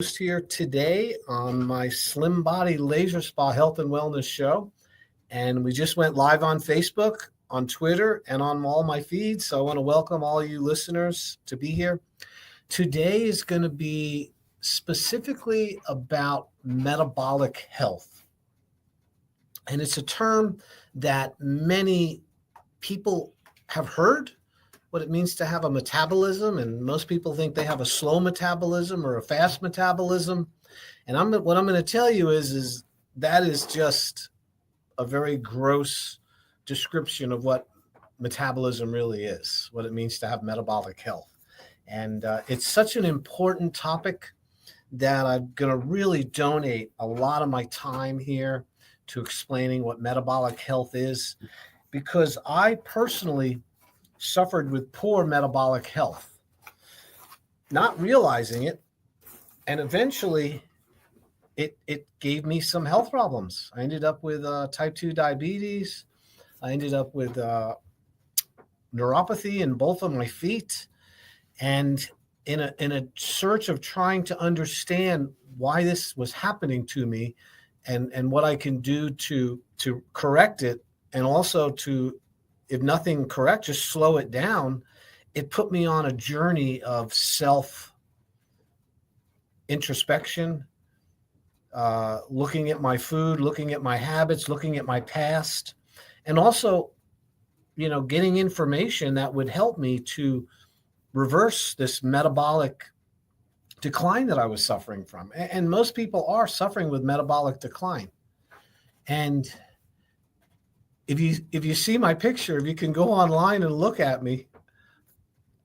Here today on my Slim Body Laser Spa Health and Wellness Show. And we just went live on Facebook, on Twitter, and on all my feeds. So I want to welcome all you listeners to be here. Today is going to be specifically about metabolic health. And it's a term that many people have heard, what it means to have a metabolism, and most people think they have a slow metabolism or a fast metabolism. And what I'm going to tell you is that is just a very gross description of what metabolism really is, what it means to have metabolic health. And it's such an important topic that I'm going to really donate a lot of my time here to explaining what metabolic health is, because I personally suffered with poor metabolic health, not realizing it. And eventually it gave me some health problems. I ended up with type 2 diabetes. I ended up with neuropathy in both of my feet. And in a search of trying to understand why this was happening to me and what I can do to correct it, and also to, if nothing correct, just slow it down. It put me on a journey of self introspection, looking at my food, looking at my habits, looking at my past, and also, getting information that would help me to reverse this metabolic decline that I was suffering from. And most people are suffering with metabolic decline. And if you see my picture, if you can go online and look at me,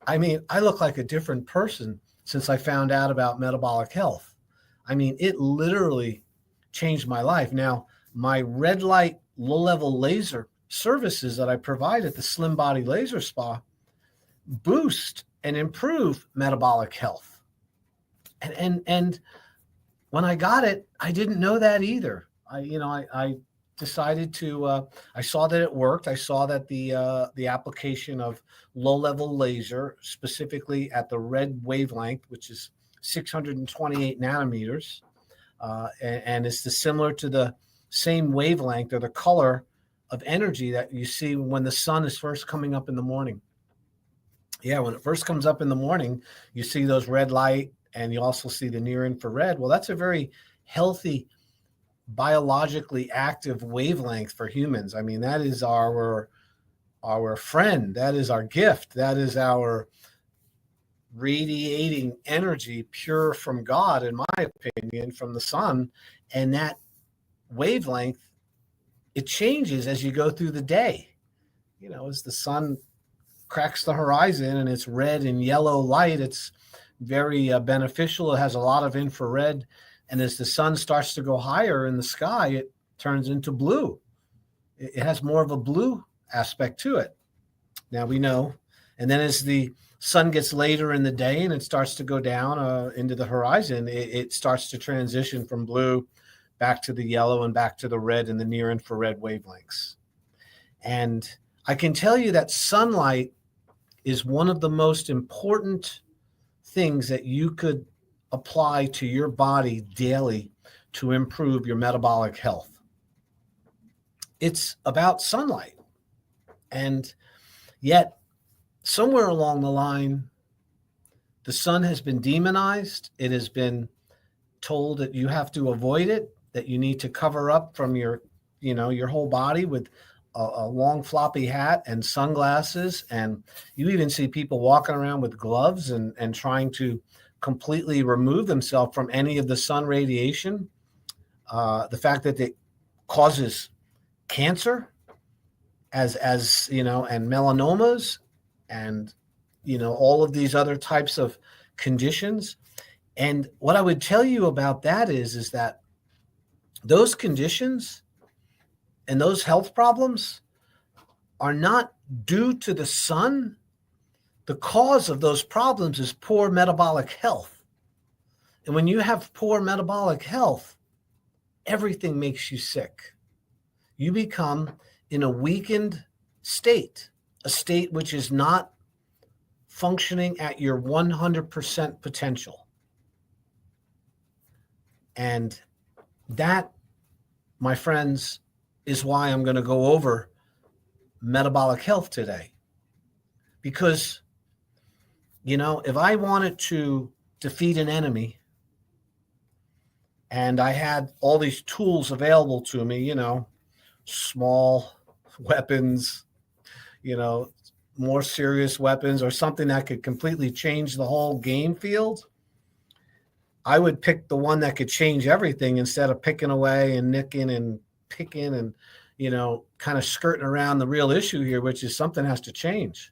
I mean, I look like a different person since I found out about metabolic health. I mean, it literally changed my life. Now, my red light, low level laser services that I provide at the Slim Body Laser Spa boost and improve metabolic health. And when I got it, I didn't know that either. I decided to, I saw that it worked. I saw that the application of low-level laser, specifically at the red wavelength, which is 628 nanometers, and it's similar to the same wavelength or the color of energy that you see when the sun is first coming up in the morning. Yeah, when it first comes up in the morning, you see those red light, and you also see the near infrared. Well, that's a very healthy, biologically active wavelength for humans. I mean, that is our friend. That is our gift. That is our radiating energy, pure from God, in my opinion, from the sun. And that wavelength, it changes as you go through the day. As the sun cracks the horizon and it's red and yellow light, it's very beneficial. It has a lot of infrared. And as the sun starts to go higher in the sky, it turns into blue. It has more of a blue aspect to it. Now we know. And then as the sun gets later in the day and it starts to go down into the horizon, it starts to transition from blue back to the yellow and back to the red and the near infrared wavelengths. And I can tell you that sunlight is one of the most important things that you could apply to your body daily to improve your metabolic health. It's about sunlight. And yet, somewhere along the line, the sun has been demonized. It has been told that you have to avoid it, that you need to cover up from your whole body with a long floppy hat and sunglasses. And you even see people walking around with gloves and trying to completely remove themselves from any of the sun radiation. The fact that it causes cancer and melanomas and, all of these other types of conditions. And what I would tell you about that is that those conditions and those health problems are not due to the sun. The cause of those problems is poor metabolic health. And when you have poor metabolic health, everything makes you sick. You become in a weakened state, a state which is not functioning at your 100% potential. And that, my friends, is why I'm going to go over metabolic health today. Because, if I wanted to defeat an enemy and I had all these tools available to me, small weapons, more serious weapons, or something that could completely change the whole game field, I would pick the one that could change everything instead of picking away and nicking and picking and, kind of skirting around the real issue here, which is something has to change.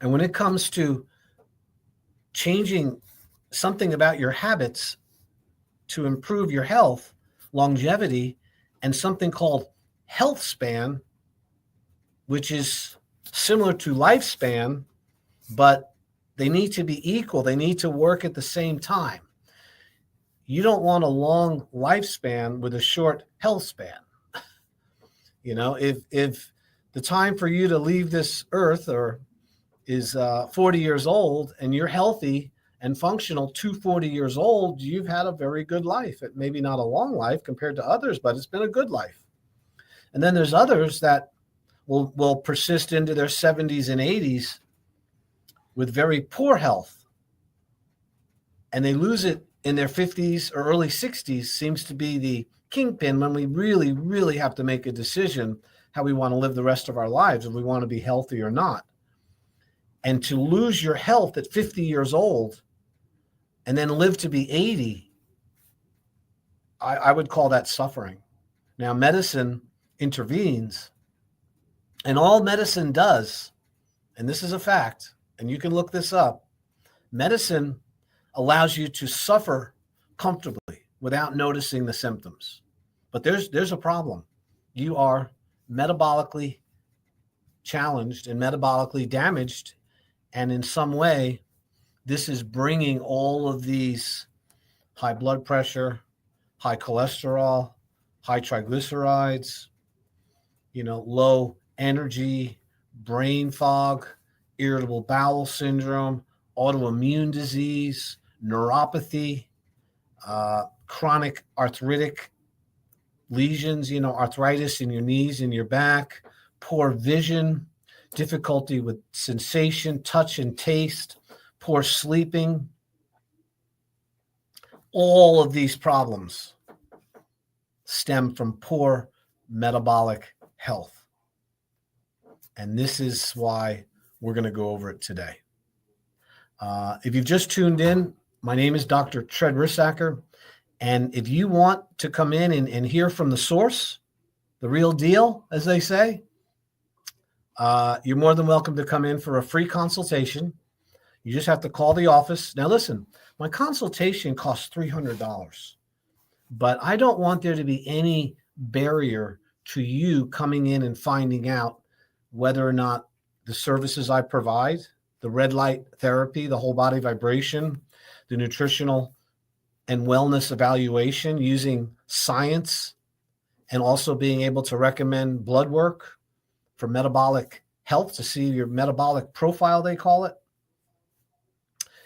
And when it comes to changing something about your habits to improve your health, longevity, and something called health span, which is similar to lifespan, but they need to be equal. They need to work at the same time. You don't want a long lifespan with a short health span. If the time for you to leave this earth is 40 years old and you're healthy and functional to 40 years old, you've had a very good life. It maybe not a long life compared to others, but it's been a good life. And then there's others that will persist into their 70s and 80s with very poor health. And they lose it in their 50s or early 60s, seems to be the kingpin when we really, really have to make a decision how we want to live the rest of our lives, if we want to be healthy or not. And to lose your health at 50 years old and then live to be 80, I would call that suffering. Now, medicine intervenes, and all medicine does, and this is a fact, and you can look this up, medicine allows you to suffer comfortably without noticing the symptoms. But there's a problem. You are metabolically challenged and metabolically damaged, and in some way, this is bringing all of these high blood pressure, high cholesterol, high triglycerides, low energy, brain fog, irritable bowel syndrome, autoimmune disease, neuropathy, chronic arthritic lesions, arthritis in your knees and your back, poor vision, difficulty with sensation, touch, and taste, poor sleeping. All of these problems stem from poor metabolic health. And this is why we're going to go over it today. If you've just tuned in, my name is Dr. Tread Rissacker. And if you want to come in and hear from the source, the real deal, as they say, you're more than welcome to come in for a free consultation. You just have to call the office. Now, listen, my consultation costs $300, but I don't want there to be any barrier to you coming in and finding out whether or not the services I provide, the red light therapy, the whole body vibration, the nutritional and wellness evaluation using science, and also being able to recommend blood work for metabolic health to see your metabolic profile, they call it.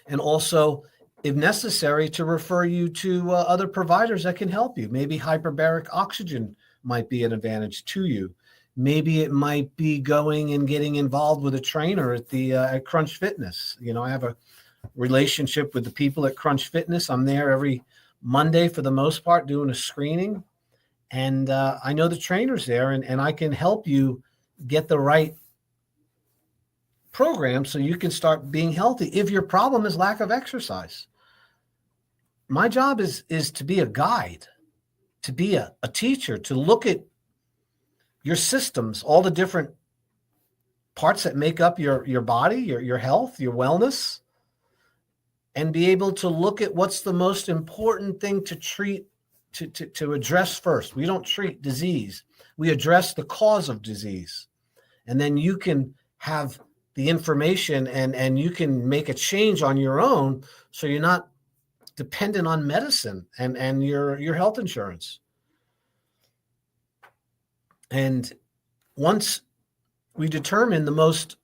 And also, if necessary, to refer you to other providers that can help you. Maybe hyperbaric oxygen might be an advantage to you. Maybe it might be going and getting involved with a trainer at Crunch Fitness. I have a relationship with the people at Crunch Fitness. I'm there every Monday for the most part doing a screening. And I know the trainers there, and I can help you get the right program so you can start being healthy if your problem is lack of exercise. My job is to be a guide, to be a teacher, to look at your systems, all the different parts that make up your body, your health, your wellness, and be able to look at what's the most important thing to treat, to address first. We don't treat disease. We address the cause of disease. And then you can have the information and you can make a change on your own so you're not dependent on medicine and your health insurance. And once we determine the most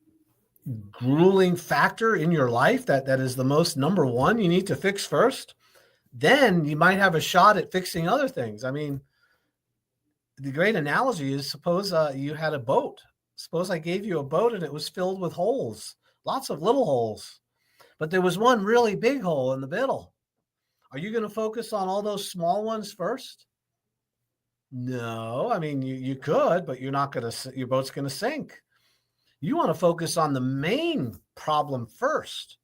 grueling factor in your life that is the most number one you need to fix first, then you might have a shot at fixing other things. I mean, the great analogy is, suppose you had a boat. Suppose I gave you a boat and it was filled with holes, lots of little holes, but there was one really big hole in the middle. Are you going to focus on all those small ones first? No, I mean, you could, but you're not going to, your boat's going to sink. You want to focus on the main problem first.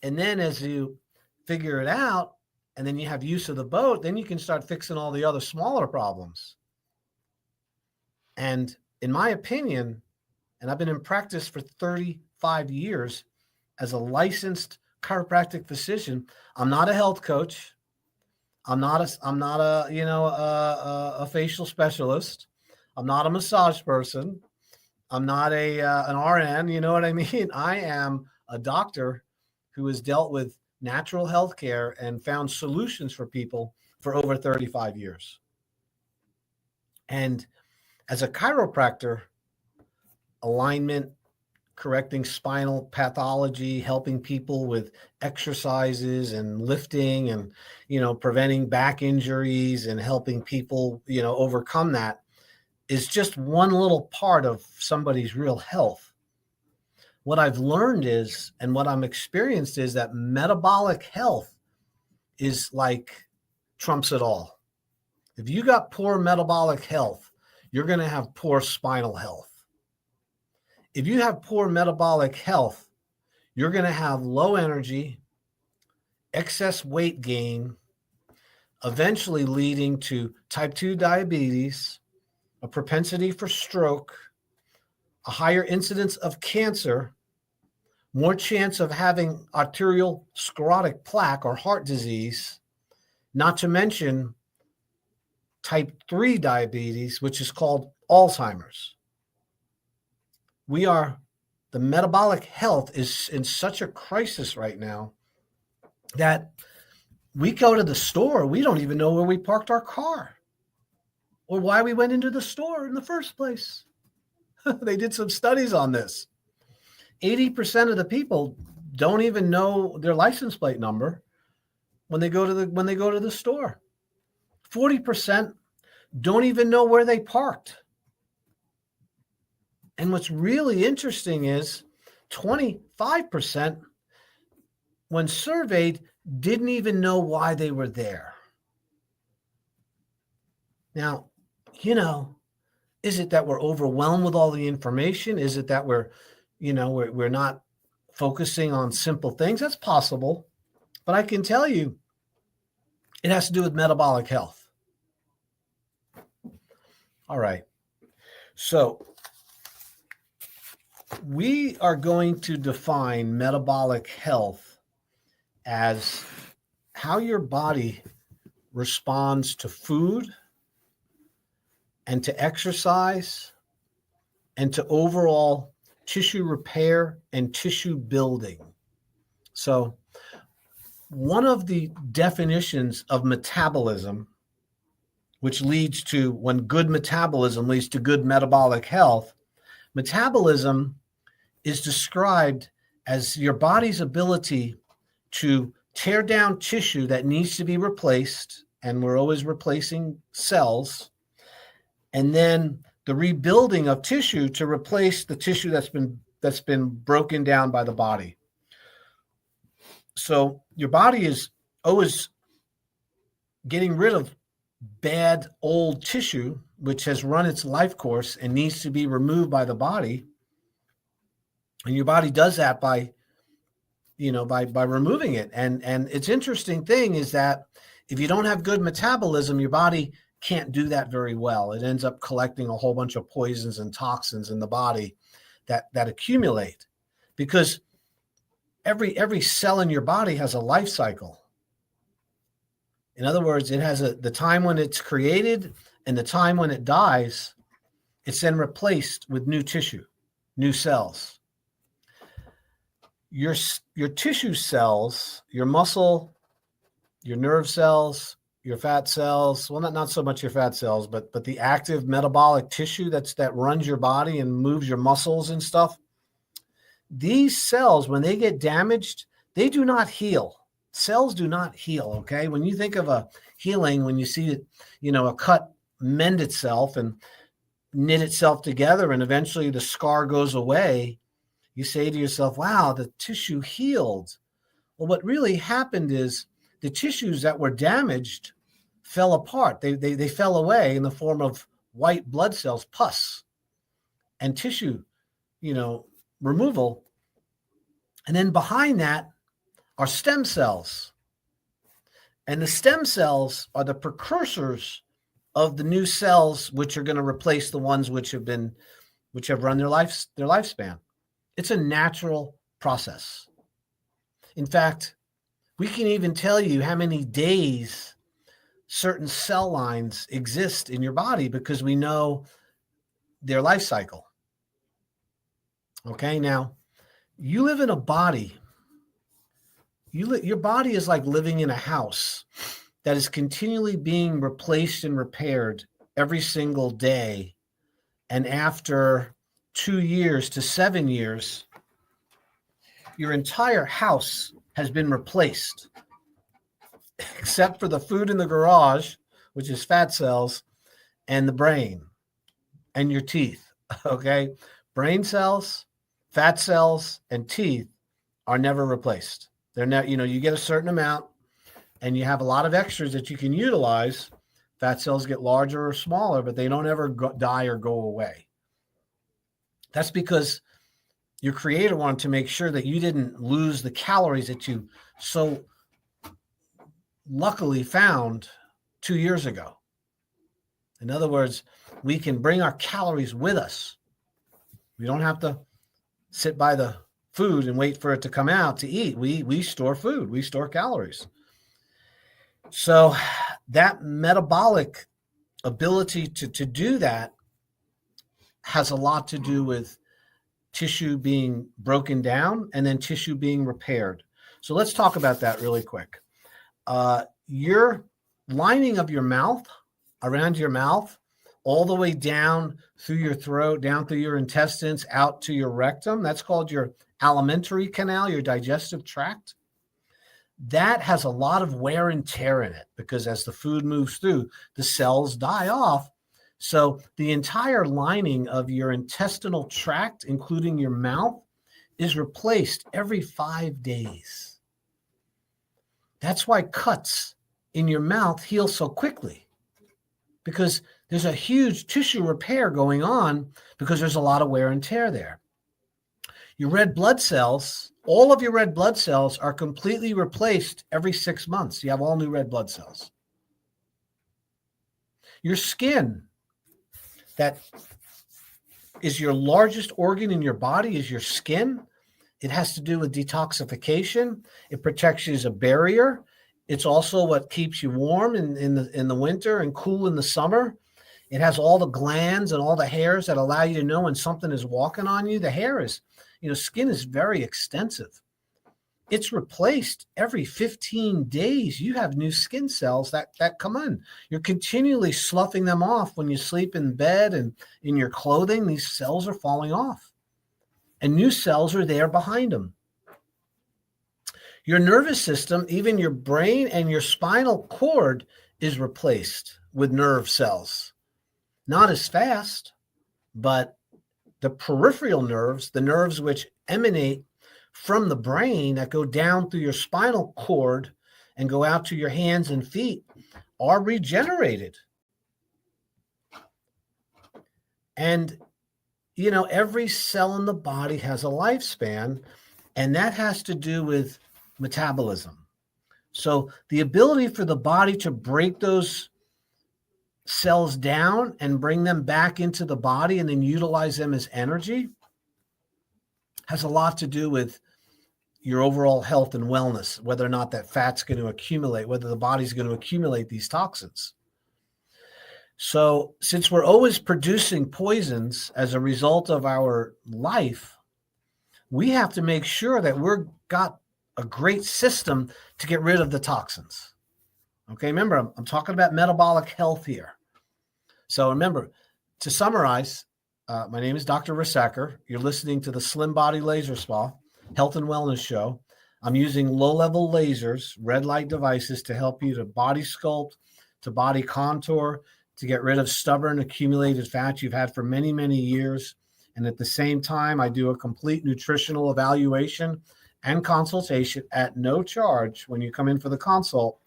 And then as you figure it out, and then you have use of the boat, then you can start fixing all the other smaller problems. And in my opinion, and I've been in practice for 35 years as a licensed chiropractic physician, I'm not a health coach. I'm not a facial specialist. I'm not a massage person. I'm not an RN. You know what I mean? I am a doctor who has dealt with natural health care and found solutions for people for over 35 years. And as a chiropractor, alignment, correcting spinal pathology, helping people with exercises and lifting and, preventing back injuries and helping people, overcome that is just one little part of somebody's real health. What I've learned is, and what I'm experienced is, that metabolic health is like trumps it all. If you got poor metabolic health, you're going to have poor spinal health. If you have poor metabolic health, you're going to have low energy, excess weight gain, eventually leading to type 2 diabetes, a propensity for stroke, a higher incidence of cancer, more chance of having arterial sclerotic plaque or heart disease, not to mention type 3 diabetes, which is called Alzheimer's. The metabolic health is in such a crisis right now that we go to the store, we don't even know where we parked our car or why we went into the store in the first place. They did some studies on this. 80% of the people don't even know their license plate number when they go to the store. 40% don't even know where they parked. And what's really interesting is 25%, when surveyed, didn't even know why they were there. Now, is it that we're overwhelmed with all the information? Is it that we're not focusing on simple things? That's possible. But I can tell you, it has to do with metabolic health. All right. So we are going to define metabolic health as how your body responds to food and to exercise and to overall tissue repair and tissue building. So one of the definitions of metabolism, which leads to, when good metabolism leads to good metabolic health, metabolism is described as your body's ability to tear down tissue that needs to be replaced, and we're always replacing cells, and then the rebuilding of tissue to replace the tissue that's been broken down by the body. So your body is always getting rid of bad old tissue, which has run its life course and needs to be removed by the body. And your body does that by removing it. And it's interesting thing is that if you don't have good metabolism, your body can't do that very well. It ends up collecting a whole bunch of poisons and toxins in the body that accumulate, because every cell in your body has a life cycle. In other words, it has the time when it's created and the time when it dies. It's then replaced with new tissue, new cells. Your tissue cells, your muscle, your nerve cells, your fat cells, well, not so much your fat cells, but the active metabolic tissue that runs your body and moves your muscles and stuff. These cells, when they get damaged, they do not heal. Cells do not heal, okay? When you think of a healing, when you see it, a cut mend itself and knit itself together and eventually the scar goes away, you say to yourself, wow, the tissue healed. Well, what really happened is the tissues that were damaged fell apart. They fell away in the form of white blood cells, pus, and tissue, removal. And then behind that are stem cells. And the stem cells are the precursors of the new cells, which are going to replace the ones which have run their lifespan. It's a natural process. In fact, we can even tell you how many days certain cell lines exist in your body because we know their life cycle. Okay, now you live in a body. Your body is like living in a house that is continually being replaced and repaired every single day. And after 2 years to 7 years, your entire house has been replaced, except for the food in the garage, which is fat cells, and the brain and your teeth. Okay? Brain cells, fat cells, and teeth are never replaced. They're not, you get a certain amount and you have a lot of extras that you can utilize. Fat cells get larger or smaller, but they don't ever die or go away. That's because your creator wanted to make sure that you didn't lose the calories that you so luckily found 2 years ago. In other words, we can bring our calories with us. We don't have to sit by the food and wait for it to come out to eat. We store food. We store calories. So that metabolic ability to do that has a lot to do with tissue being broken down and then tissue being repaired. So let's talk about that really quick. Your lining of your mouth, around your mouth, all the way down through your throat, down through your intestines, out to your rectum, that's called your alimentary canal, your digestive tract. That has a lot of wear and tear in it because as the food moves through, the cells die off. So the entire lining of your intestinal tract, including your mouth, is replaced every 5 days. That's why cuts in your mouth heal so quickly, because there's a huge tissue repair going on because there's a lot of wear and tear there. Your red blood cells, all of your red blood cells are completely replaced every 6 months. You have all new red blood cells. Your skin, that is your largest organ in your body, is your skin. It has to do with detoxification. It protects you as a barrier. It's also what keeps you warm in the winter and cool in the summer. It has all the glands and all the hairs that allow you to know when something is walking on you. The hair is, skin is very extensive. It's replaced every 15 days. You have new skin cells that come in. You're continually sloughing them off when you sleep in bed and in your clothing. These cells are falling off. And new cells are there behind them. Your nervous system, even your brain and your spinal cord, is replaced with nerve cells. Not as fast, but the peripheral nerves, the nerves which emanate from the brain that go down through your spinal cord and go out to your hands and feet, are regenerated. And, every cell in the body has a lifespan, and that has to do with metabolism. So the ability for the body to break those cells down and bring them back into the body and then utilize them as energy has a lot to do with your overall health and wellness, whether or not that fat's going to accumulate, whether the body's going to accumulate these toxins. So since we're always producing poisons as a result of our life, we have to make sure that we've got a great system to get rid of the toxins. Okay, remember, I'm talking about metabolic health here. So remember, to summarize, my name is Dr. Risacker. You're listening to the Slim Body Laser Spa Health and Wellness Show. I'm using low-level lasers, red light devices to help you to body sculpt, to body contour, to get rid of stubborn accumulated fat you've had for many, many years. And at the same time, I do a complete nutritional evaluation and consultation at no charge when you come in for the consult.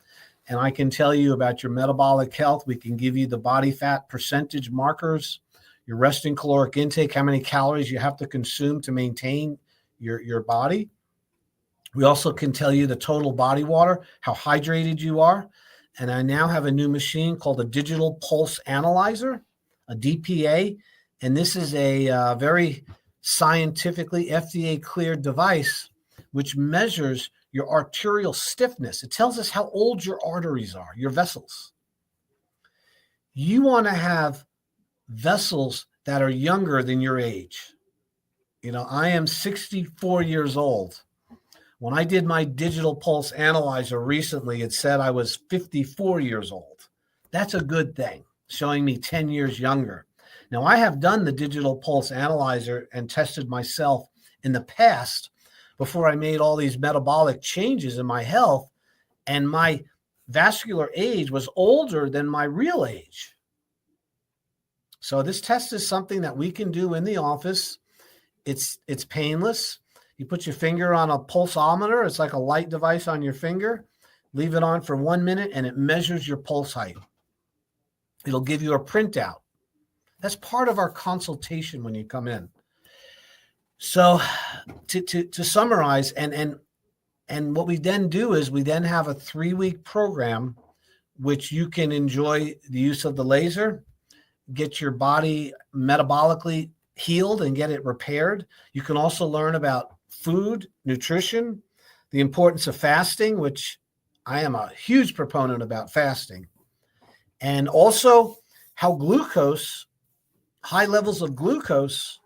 And I can tell you about your metabolic health. We can give you the body fat percentage markers, your resting caloric intake, how many calories you have to consume to maintain your body. We also can tell you the total body water, how hydrated you are. And I now have a new machine called a digital pulse analyzer, a DPA. And this is a very scientifically FDA cleared device which measures your arterial stiffness. It tells us how old your arteries are, your vessels. You want to have vessels that are younger than your age. You know, I am 64 years old. When I did my digital pulse analyzer recently, it said I was 54 years old. That's a good thing, showing me 10 years younger. Now, I have done the digital pulse analyzer and tested myself in the past before I made all these metabolic changes in my health, and my vascular age was older than my real age. So this test is something that we can do in the office. It's painless. You put your finger on a pulsometer. It's like a light device on your finger. Leave it on for 1 minute, and it measures your pulse height. It'll give you a printout. That's part of our consultation when you come in. So to summarize, and what we then do is we then have a 3-week program which you can enjoy the use of the laser, get your body metabolically healed and get it repaired. You can also learn about food, nutrition, the importance of fasting, which I am a huge proponent about fasting, and also how glucose, high levels of glucose,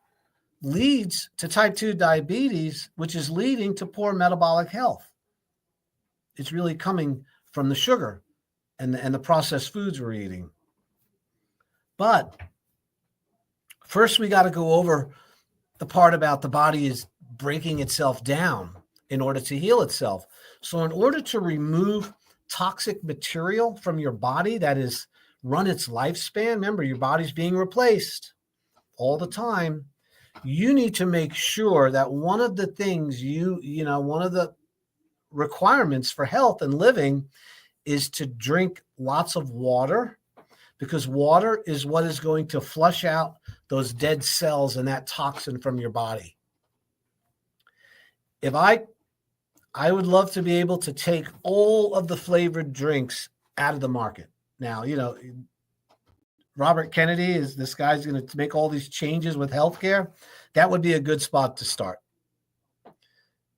leads to type 2 diabetes, which is leading to poor metabolic health. It's really coming from the sugar and the processed foods we're eating. But first, we got to go over the part about the body is breaking itself down in order to heal itself. So in order to remove toxic material from your body that is run its lifespan, remember, your body's being replaced all the time. You need to make sure that one of the things one of the requirements for health and living is to drink lots of water, because water is what is going to flush out those dead cells and that toxin from your body. If I would love to be able to take all of the flavored drinks out of the market. Now, Robert Kennedy is this guy's going to make all these changes with healthcare. That would be a good spot to start.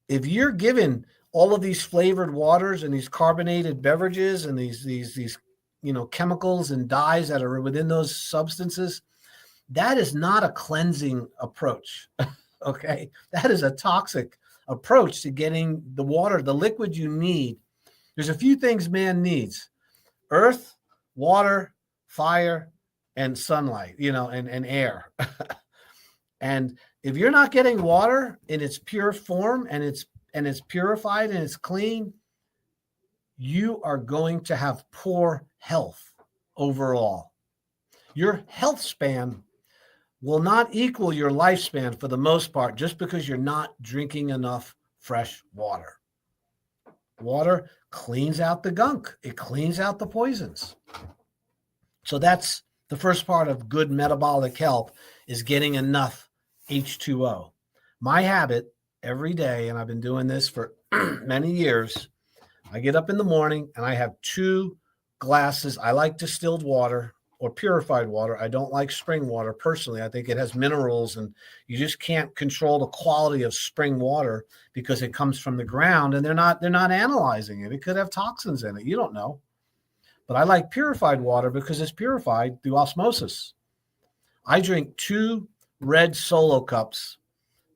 If you're given all of these flavored waters and these carbonated beverages and these chemicals and dyes that are within those substances, that is not a cleansing approach. Okay, that is a toxic approach to getting the water, the liquid you need. There's a few things man needs: earth, water, fire, and sunlight, and air. And if you're not getting water in its pure form and it's purified and it's clean, you are going to have poor health overall. Your health span will not equal your lifespan for the most part, just because you're not drinking enough fresh water. Water cleans out the gunk. It cleans out the poisons. So that's the first part of good metabolic health, is getting enough H2O. My habit every day, and I've been doing this for many years, I get up in the morning and I have 2 glasses. I like distilled water or purified water. I don't like spring water personally. I think it has minerals, and you just can't control the quality of spring water because it comes from the ground and they're not analyzing it. It could have toxins in it. You don't know. But I like purified water because it's purified through osmosis. I drink 2 red Solo cups,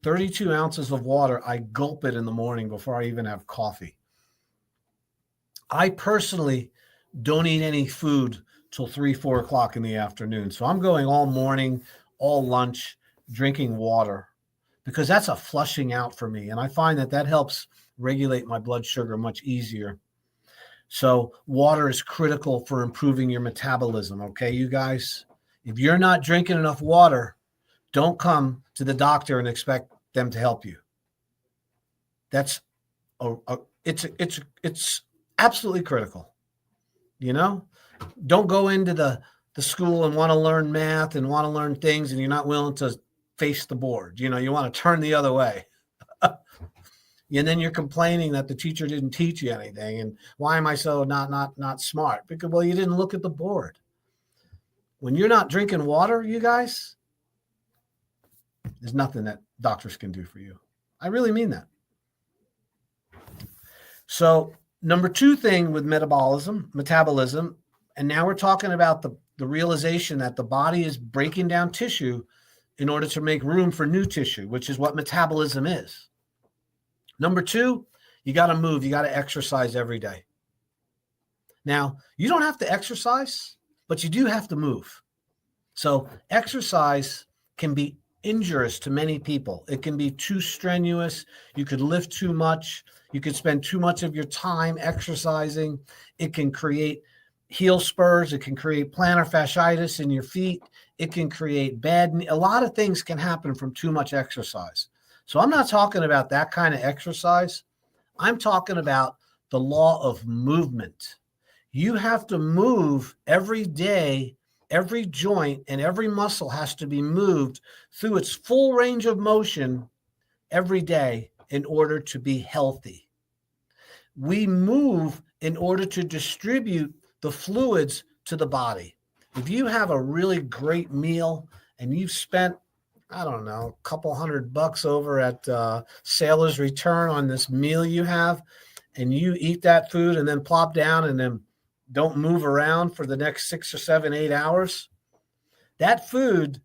32 ounces of water. I gulp it in the morning before I even have coffee. I personally don't eat any food till 3-4 o'clock in the afternoon. So I'm going all morning, all lunch, drinking water, because that's a flushing out for me. And I find that helps regulate my blood sugar much easier. So water is critical for improving your metabolism. Okay, you guys, if you're not drinking enough water, don't come to the doctor and expect them to help you. That's it's absolutely critical. You know, don't go into the school and want to learn math and want to learn things, and you're not willing to face the board. You know, you want to turn the other way. And then you're complaining that the teacher didn't teach you anything. And why am I so not smart? Because, well, you didn't look at the board. When you're not drinking water, you guys, there's nothing that doctors can do for you. I really mean that. So number 2 thing with metabolism, and now we're talking about the realization that the body is breaking down tissue in order to make room for new tissue, which is what metabolism is. Number 2, you got to move. You got to exercise every day. Now, you don't have to exercise, but you do have to move. So exercise can be injurious to many people. It can be too strenuous. You could lift too much. You could spend too much of your time exercising. It can create heel spurs. It can create plantar fasciitis in your feet. It can create a lot of things can happen from too much exercise. So I'm not talking about that kind of exercise. I'm talking about the law of movement. You have to move every day. Every joint and every muscle has to be moved through its full range of motion every day in order to be healthy. We move in order to distribute the fluids to the body. If you have a really great meal and you've spent, I don't know, a couple $100 over at Sailor's Return on this meal you have, and you eat that food and then plop down and then don't move around for the next 6 or 7, 8 hours, that food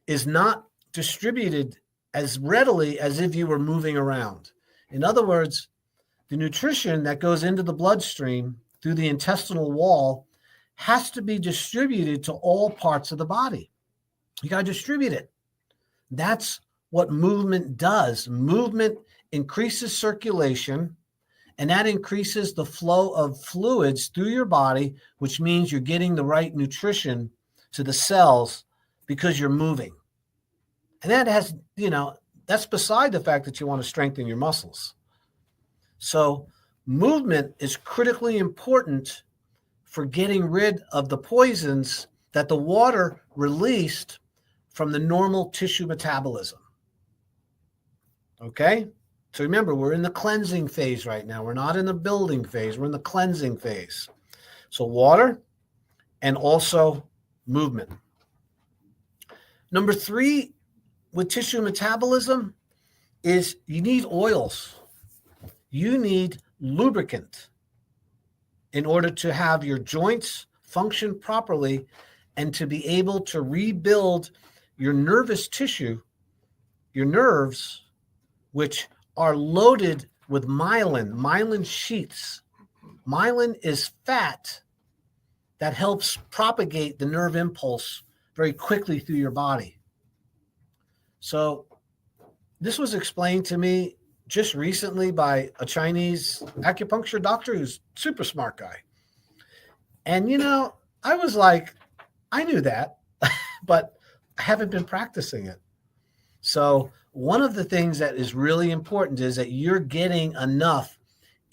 is not distributed as readily as if you were moving around. In other words, the nutrition that goes into the bloodstream through the intestinal wall has to be distributed to all parts of the body. You got to distribute it. That's what movement does. Movement increases circulation, and that increases the flow of fluids through your body, which means you're getting the right nutrition to the cells because you're moving. And that has, that's beside the fact that you want to strengthen your muscles. So movement is critically important for getting rid of the poisons that the water released from the normal tissue metabolism. Okay? So remember, we're in the cleansing phase right now. We're not in the building phase. We're in the cleansing phase. So water and also movement. Number 3 with tissue metabolism is you need oils. You need lubricant in order to have your joints function properly and to be able to rebuild your nervous tissue, your nerves, which are loaded with myelin sheaths. Myelin is fat that helps propagate the nerve impulse very quickly through your body. So this was explained to me just recently by a Chinese acupuncture doctor who's a super smart guy. And, I was like, I knew that, but I haven't been practicing it. So one of the things that is really important is that you're getting enough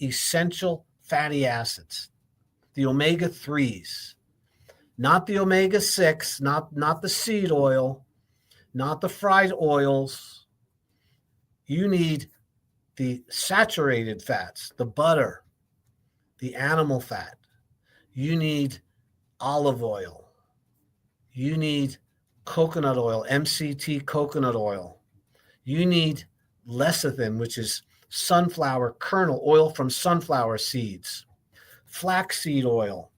essential fatty acids, the omega-3s, not the omega-6, not the seed oil, not the fried oils. You need the saturated fats, the butter, the animal fat. You need olive oil. You need coconut oil, MCT coconut oil. You need lecithin, which is sunflower kernel, oil from sunflower seeds, flaxseed oil,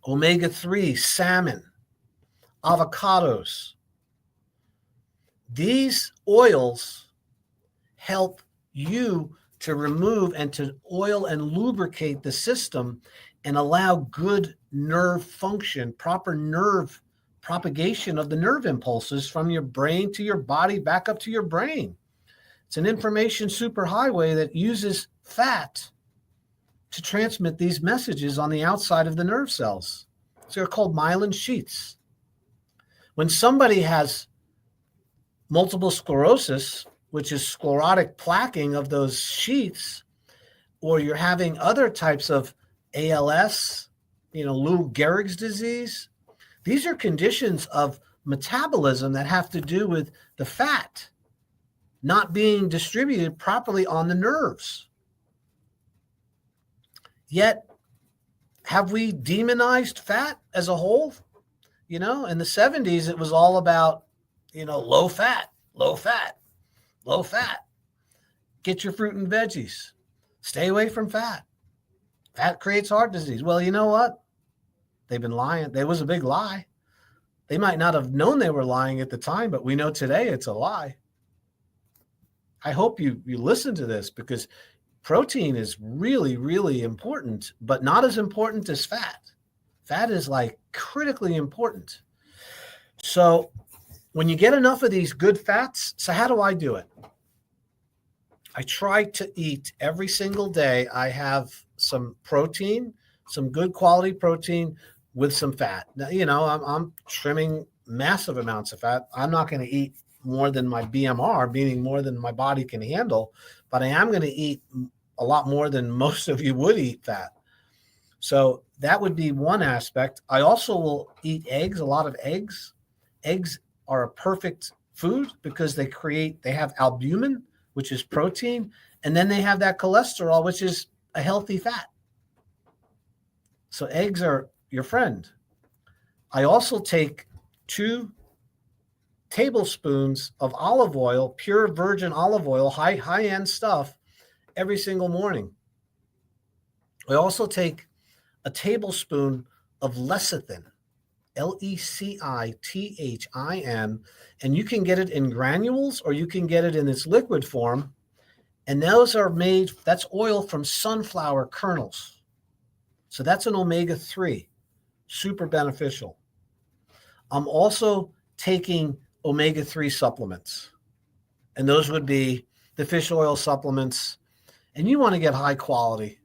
omega-3, salmon, avocados. These oils help you to remove and to oil and lubricate the system and allow good nerve function, proper nerve propagation of the nerve impulses from your brain to your body back up to your brain. It's an information superhighway that uses fat to transmit these messages on the outside of the nerve cells. So they're called myelin sheaths. When somebody has multiple sclerosis, which is sclerotic plaquing of those sheaths, or you're having other types of ALS, Lou Gehrig's disease, these are conditions of metabolism that have to do with the fat not being distributed properly on the nerves. Yet, have we demonized fat as a whole? In the 70s, it was all about, low fat, low fat, low fat. Get your fruit and veggies. Stay away from fat. Fat creates heart disease. Well, you know what? They've been lying. There was a big lie. They might not have known they were lying at the time, but we know today it's a lie. I hope you listen to this, because protein is really, really important, but not as important as fat. Fat is like critically important. So when you get enough of these good fats, so how do I do it? I try to eat every single day. I have some protein, some good quality protein with some fat. Now, I'm trimming massive amounts of fat. I'm not going to eat more than my BMR, meaning more than my body can handle, but I am going to eat a lot more than most of you would eat fat. So that would be one aspect. I also will eat eggs, a lot of eggs. Eggs are a perfect food because they have albumin, which is protein, and then they have that cholesterol, which is a healthy fat. So eggs are your friend. I also take 2 tablespoons of olive oil, pure virgin olive oil, high-end stuff, every single morning. I also take a tablespoon of lecithin, Lecithin, and you can get it in granules or you can get it in its liquid form. And that's oil from sunflower kernels. So that's an omega-3, super beneficial. I'm also taking omega-3 supplements, and those would be the fish oil supplements. And you want to get high quality.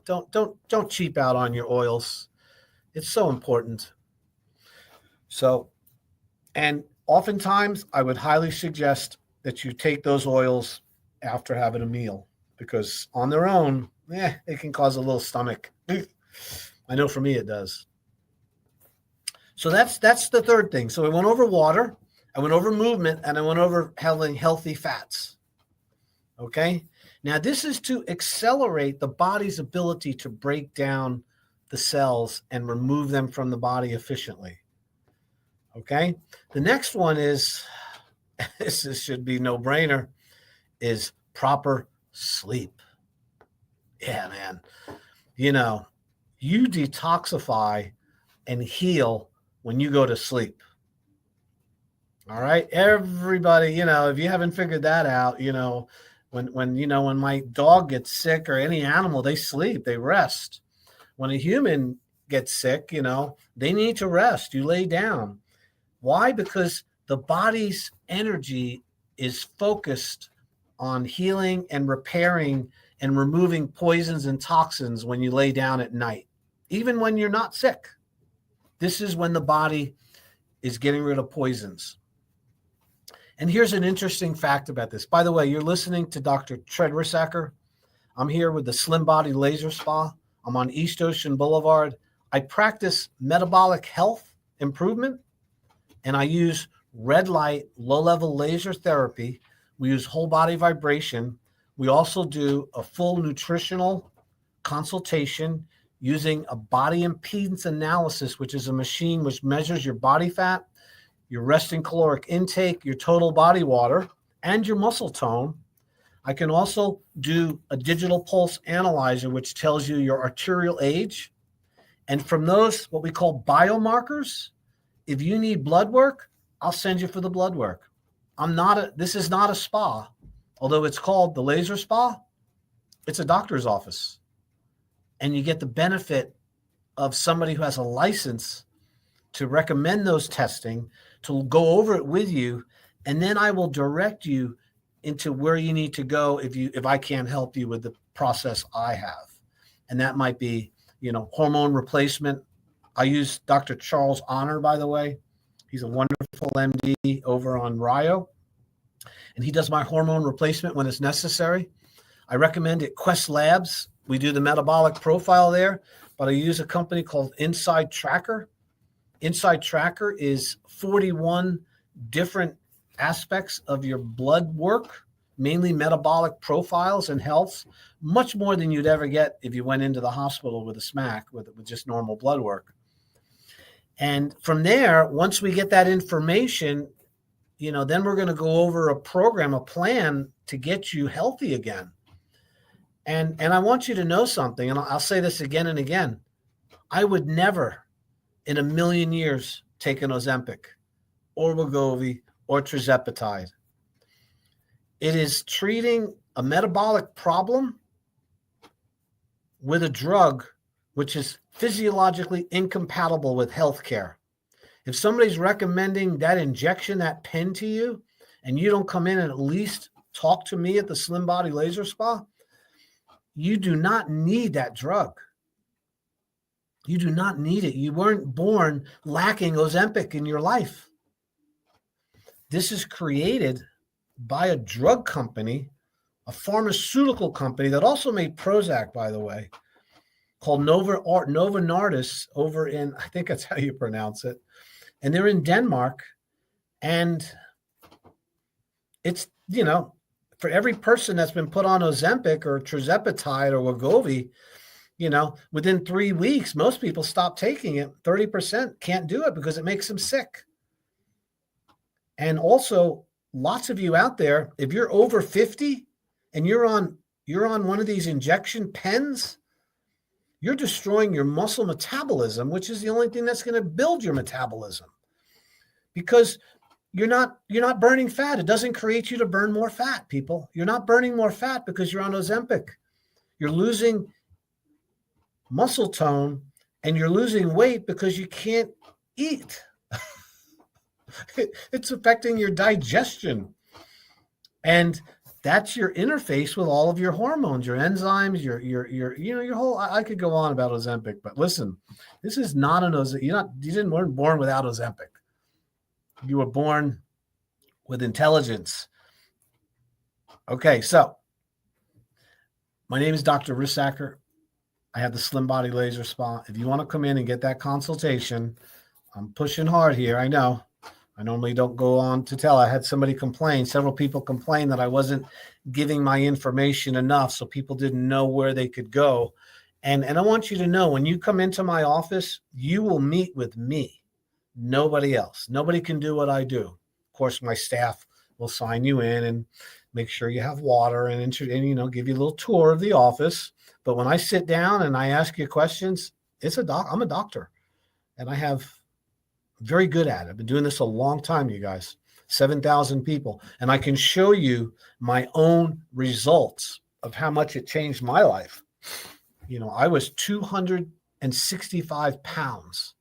Don't cheap out on your oils. It's so important. So, and oftentimes I would highly suggest that you take those oils after having a meal, because on their own, it can cause a little stomach. I know for me it does. So that's the third thing. So I went over water, I went over movement, and I went over having healthy fats. Okay? Now, this is to accelerate the body's ability to break down the cells and remove them from the body efficiently. Okay? The next one is, this should be no-brainer, is proper sleep. Yeah, man. You detoxify and heal when you go to sleep. All right? Everybody, if you haven't figured that out, when my dog gets sick, or any animal, they sleep, they rest. When a human gets sick, they need to rest. You lay down. Why? Because the body's energy is focused on healing and repairing and removing poisons and toxins when you lay down at night, even when you're not sick. This is when the body is getting rid of poisons. And here's an interesting fact about this. By the way, you're listening to Dr. Treadrisacker. I'm here with the Slim Body Laser Spa. I'm on East Ocean Boulevard. I practice metabolic health improvement, and I use red light, low-level laser therapy. We use whole body vibration. We also do a full nutritional consultation using a body impedance analysis, which is a machine which measures your body fat, your resting caloric intake, your total body water, and your muscle tone. I can also do a digital pulse analyzer, which tells you your arterial age. And from those, what we call biomarkers, if you need blood work, I'll send you for the blood work. This is not a spa. Although it's called the laser spa, it's a doctor's office. And you get the benefit of somebody who has a license to recommend those testing, to go over it with you, and then I will direct you into where you need to go if I can't help you with the process I have. And that might be, hormone replacement. I use Dr. Charles Honor, by the way. He's a wonderful MD over on Rio, and he does my hormone replacement when it's necessary. I recommend it. Quest Labs. We do the metabolic profile there, but I use a company called Inside Tracker. Inside Tracker is 41 different aspects of your blood work, mainly metabolic profiles and health, much more than you'd ever get if you went into the hospital with a SMAC with just normal blood work. And from there, once we get that information, then we're going to go over a program, a plan to get you healthy again. And I want you to know something, and I'll say this again and again. I would never in a million years take an Ozempic or Wegovy or tirzepatide. It is treating a metabolic problem with a drug which is physiologically incompatible with healthcare. If somebody's recommending that injection, that pen to you, and you don't come in and at least talk to me at the Slim Body Laser Spa, you do not need that drug. You do not need it. You weren't born lacking Ozempic in your life. This is created by a drug company, a pharmaceutical company that also made Prozac, by the way, called Novo Nordisk over in, I think that's how you pronounce it. And they're in Denmark. And it's, for every person that's been put on Ozempic or tirzepatide or Wegovy, within 3 weeks, most people stop taking it. 30% can't do it because it makes them sick. And also, lots of you out there, if you're over 50 and you're on one of these injection pens, you're destroying your muscle metabolism, which is the only thing that's going to build your metabolism, because you're not burning fat. It doesn't create you to burn more fat, people. You're not burning more fat because you're on Ozempic. You're losing muscle tone and you're losing weight because you can't eat. It's affecting your digestion. And that's your interface with all of your hormones, your enzymes, your whole, I could go on about Ozempic, but listen, this is not an Ozempic. You weren't born without Ozempic. You were born with intelligence. Okay, so my name is Dr. Rissacker. I have the Slim Body Laser Spa. If you want to come in and get that consultation, I'm pushing hard here. I know. I normally don't go on to tell. I had somebody complain. Several people complain that I wasn't giving my information enough, so people didn't know where they could go. And I want you to know, when you come into my office, you will meet with me. Nobody else. Nobody can do what I do. Of course, my staff will sign you in and make sure you have water and give you a little tour of the office. But when I sit down and I ask you questions, I'm a doctor, and I have very good at it. I've been doing this a long time, you guys. 7,000 people, and I can show you my own results of how much it changed my life. I was 265 pounds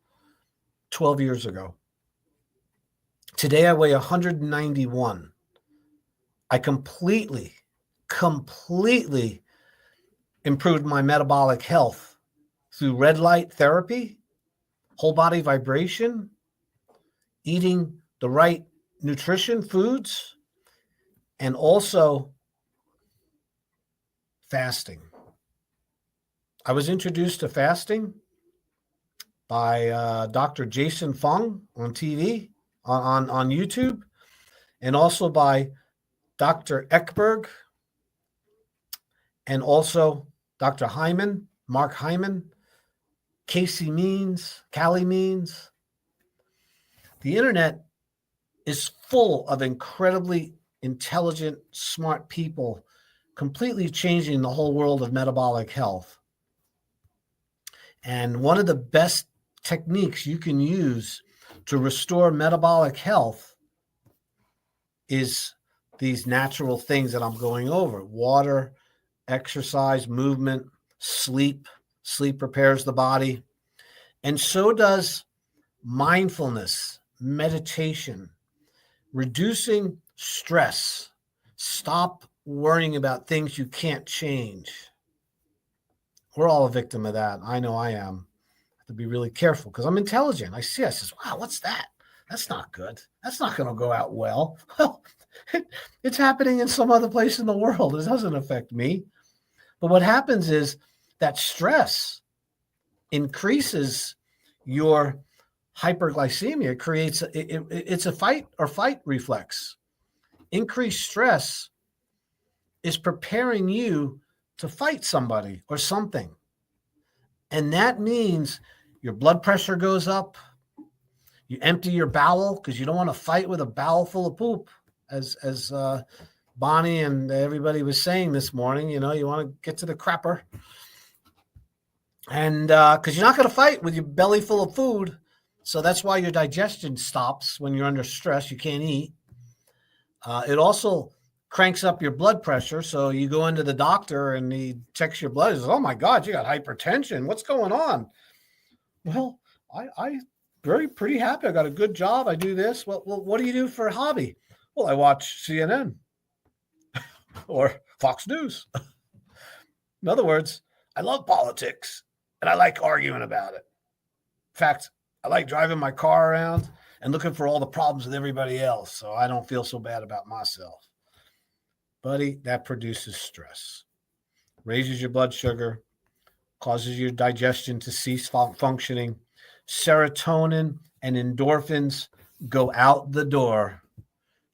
12 years ago. Today I weigh 191. I completely improved my metabolic health through red light therapy, whole body vibration, eating the right nutrition foods, and also fasting. I was introduced to fasting by Dr. Jason Fung on TV, on YouTube, and also by Dr. Ekberg, and also Dr. Hyman, Mark Hyman, Callie Means. The internet is full of incredibly intelligent, smart people, completely changing the whole world of metabolic health. And one of the best techniques you can use to restore metabolic health is these natural things that I'm going over: water, exercise, movement, sleep. Sleep prepares the body. And so does mindfulness, meditation, reducing stress, Stop worrying about things you can't change. We're all a victim of that. I know I am. I have to be really careful because I'm intelligent. I says, wow, what's that? That's not good. That's not going to go out well. Well, it's happening in some other place in the world. It doesn't affect me. But what happens is that stress increases your hyperglycemia, creates it's a fight or flight reflex. Increased stress is preparing you to fight somebody or something. And that means your blood pressure goes up. You empty your bowel because you don't want to fight with a bowel full of poop, as Bonnie and everybody was saying this morning. You want to get to the crapper. And because you're not going to fight with your belly full of food. So that's why your digestion stops when you're under stress. You can't eat. It also cranks up your blood pressure. So you go into the doctor and he checks your blood. He says, oh my God, you got hypertension. What's going on? Well, I pretty happy. I got a good job. I do this. Well, what do you do for a hobby? Well, I watch CNN or Fox News. In other words, I love politics and I like arguing about it. In fact, I like driving my car around and looking for all the problems with everybody else so I don't feel so bad about myself. Buddy, that produces stress, raises your blood sugar, causes your digestion to cease functioning. Serotonin and endorphins go out the door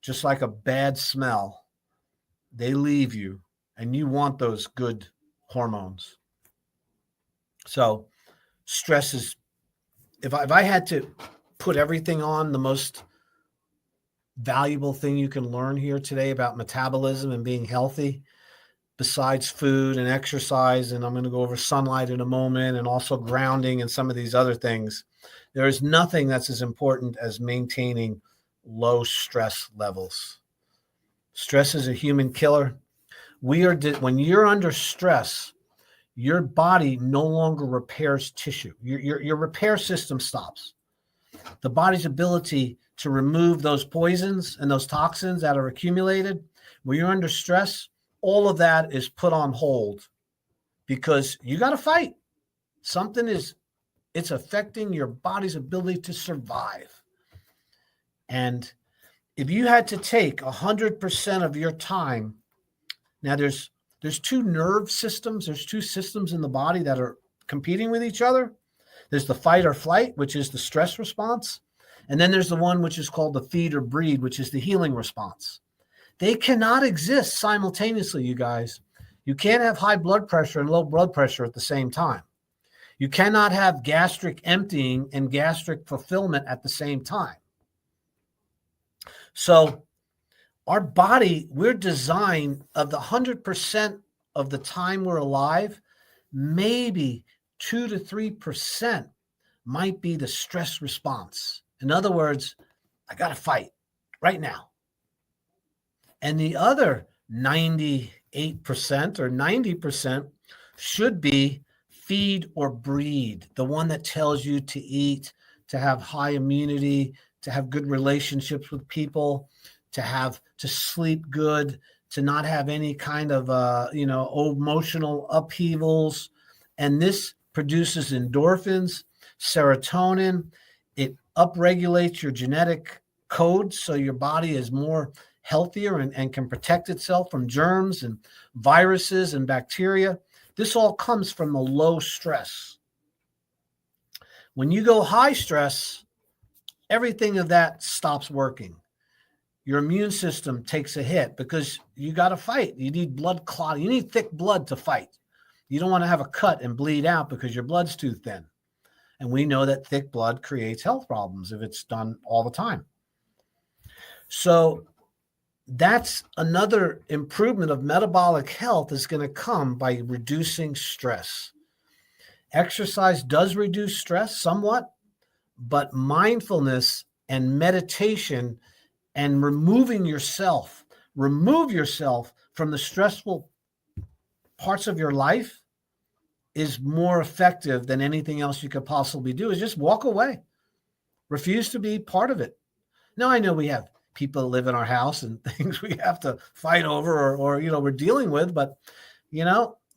just like a bad smell. They leave you, and you want those good hormones. So stress is, if I had to put everything on, the most valuable thing you can learn here today about metabolism and being healthy, besides food and exercise, and I'm going to go over sunlight in a moment, and also grounding and some of these other things, there is nothing that's as important as maintaining low stress levels. Stress is a human killer. When you're under stress, your body no longer repairs tissue. Your repair system stops. The body's ability to remove those poisons and those toxins that are accumulated, when you're under stress, all of that is put on hold because you got to fight. It's affecting your body's ability to survive. And if you had to take 100% of your time, now there's two nerve systems, there's two systems in the body that are competing with each other. There's the fight or flight, which is the stress response. And then there's the one which is called the feed or breed, which is the healing response. They cannot exist simultaneously, you guys. You can't have high blood pressure and low blood pressure at the same time. You cannot have gastric emptying and gastric fulfillment at the same time. So our body, we're designed, of the 100% of the time we're alive, maybe 2 to 3% might be the stress response. In other words, I got to fight right now. And the other 98% or 90% should be feed or breed, the one that tells you to eat, to have high immunity, to have good relationships with people, to sleep good, to not have any kind of emotional upheavals. And this produces endorphins, serotonin. It upregulates your genetic code so your body is more healthier and can protect itself from germs and viruses and bacteria. This all comes from the low stress. When you go high stress, everything of that stops working. Your immune system takes a hit because you got to fight. You need blood clot. You need thick blood to fight. You don't want to have a cut and bleed out because your blood's too thin. And we know that thick blood creates health problems if it's done all the time. So that's another improvement of metabolic health is going to come by reducing stress. Exercise does reduce stress somewhat, but mindfulness and meditation and remove yourself from the stressful parts of your life is more effective than anything else you could possibly do. Is just walk away. Refuse to be part of it. Now, I know we have people that live in our house and things we have to fight over or we're dealing with, but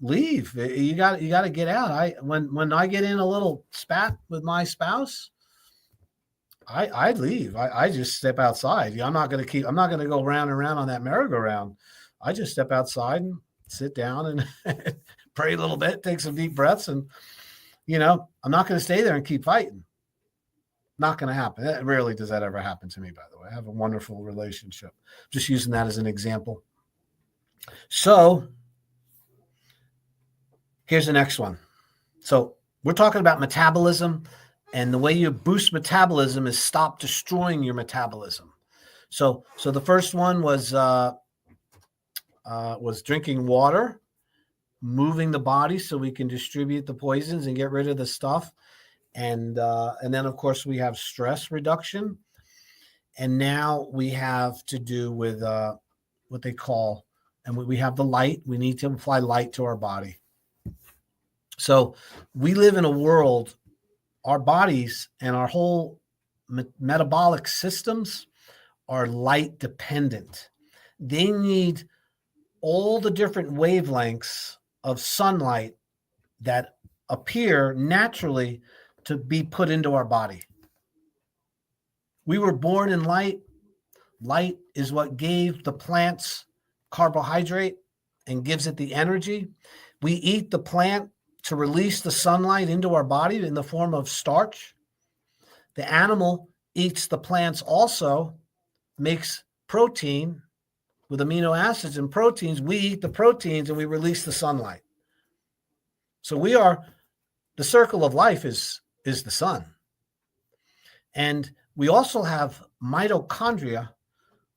leave. You got to get out. When I get in a little spat with my spouse, I leave. I just step outside. I'm not going to go round and round on that merry-go-round. I just step outside and sit down and pray a little bit, take some deep breaths. And, I'm not going to stay there and keep fighting. Not going to happen. Rarely does that ever happen to me, by the way. I have a wonderful relationship. Just using that as an example. So here's the next one. So we're talking about metabolism, and the way you boost metabolism is stop destroying your metabolism. So the first one was drinking water, moving the body so we can distribute the poisons and get rid of the stuff. And then, of course, we have stress reduction. And now we have to do with what they call, and we have the light. We need to apply light to our body. So we live in a world, our bodies and our whole metabolic systems are light dependent. They need all the different wavelengths of sunlight that appear naturally to be put into our body. We were born in light. Light is what gave the plants carbohydrate and gives it the energy. We eat the plant to release the sunlight into our body in the form of starch. The animal eats the plants also, makes protein with amino acids and proteins. We eat the proteins and we release the sunlight. So the circle of life is the sun. And we also have mitochondria,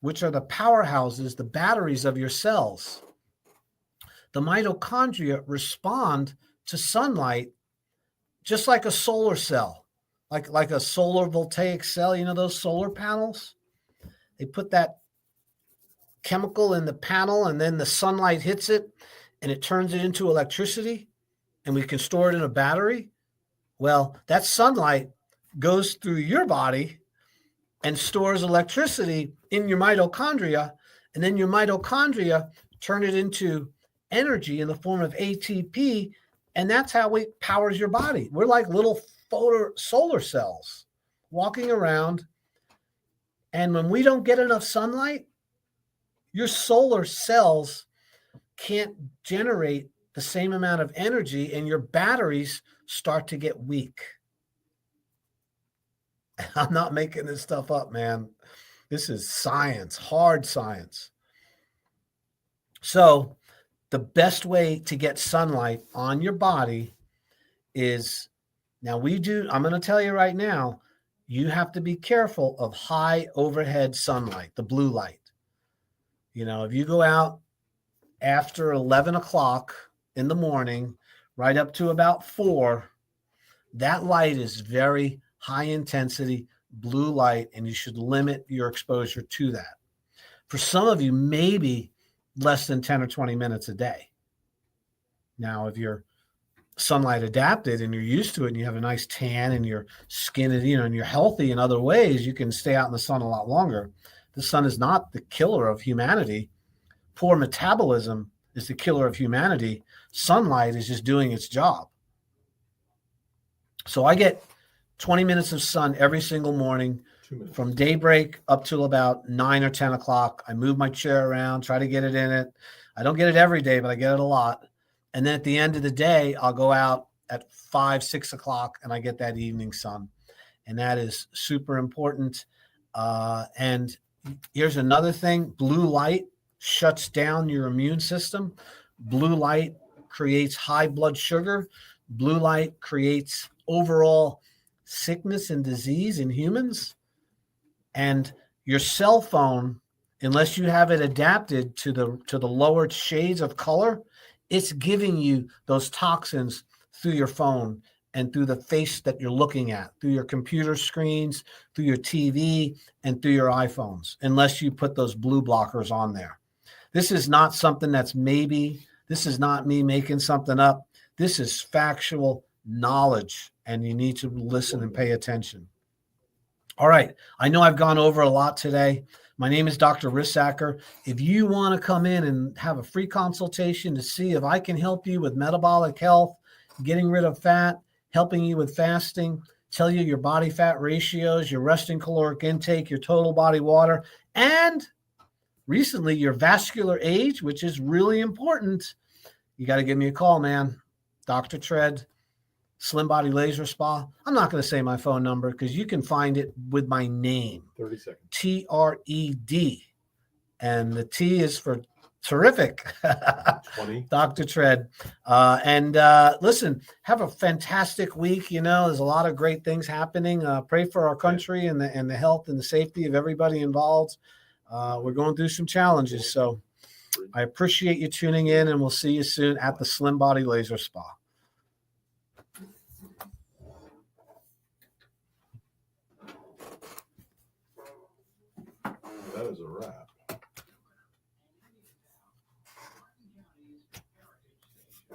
which are the powerhouses, the batteries of your cells. The mitochondria respond to sunlight just like a solar cell, like a solar voltaic cell, those solar panels. They put that chemical in the panel and then the sunlight hits it and it turns it into electricity and we can store it in a battery. Well, that sunlight goes through your body and stores electricity in your mitochondria, and then your mitochondria turn it into energy in the form of ATP, and that's how it powers your body. We're like little solar cells walking around, and when we don't get enough sunlight, your solar cells can't generate the same amount of energy, and your batteries start to get weak. I'm not making this stuff up, man. This is science, hard science. So the best way to get sunlight on your body is, I'm going to tell you right now, you have to be careful of high overhead sunlight, the blue light. If you go out after 11 o'clock in the morning, right up to about 4, that light is very high intensity blue light, and you should limit your exposure to that. For some of you, maybe less than 10 or 20 minutes a day. Now, if you're sunlight adapted and you're used to it and you have a nice tan and your skin is, and you're healthy in other ways, you can stay out in the sun a lot longer. The sun is not the killer of humanity. Poor metabolism is the killer of humanity. Sunlight is just doing its job. So I get 20 minutes of sun every single morning from daybreak up till about 9 or 10 o'clock. I move my chair around, try to get it in it. I don't get it every day, but I get it a lot. And then at the end of the day, I'll go out at 5, 6 o'clock and I get that evening sun. And that is super important. And here's another thing. Blue light shuts down your immune system. Blue light creates high blood sugar. Blue light creates overall sickness and disease in humans. And your cell phone, unless you have it adapted to the lower shades of color, it's giving you those toxins through your phone and through the face that you're looking at, through your computer screens, through your TV, and through your iPhones, unless you put those blue blockers on there. This is not something that's maybe. This is not me making something up. This is factual knowledge, and you need to listen and pay attention. All right. I know I've gone over a lot today, My name is Dr. Rissacker. If you want to come in and have a free consultation to see if I can help you with metabolic health, getting rid of fat, helping you with fasting, tell you your body fat ratios, your resting caloric intake, your total body water, and recently your vascular age, which is really important, you got to give me a call, man. Dr. Tread, Slim Body Laser Spa. I'm not going to say my phone number because you can find it with my name. 30 seconds. TRED. And the T is for terrific. 20. Dr. Tread. Listen, have a fantastic week. You know, there's a lot of great things happening. Pray for our country and the health and the safety of everybody involved. We're going through some challenges. So I appreciate you tuning in, and we'll see you soon at the Slim Body Laser Spa. That is a wrap.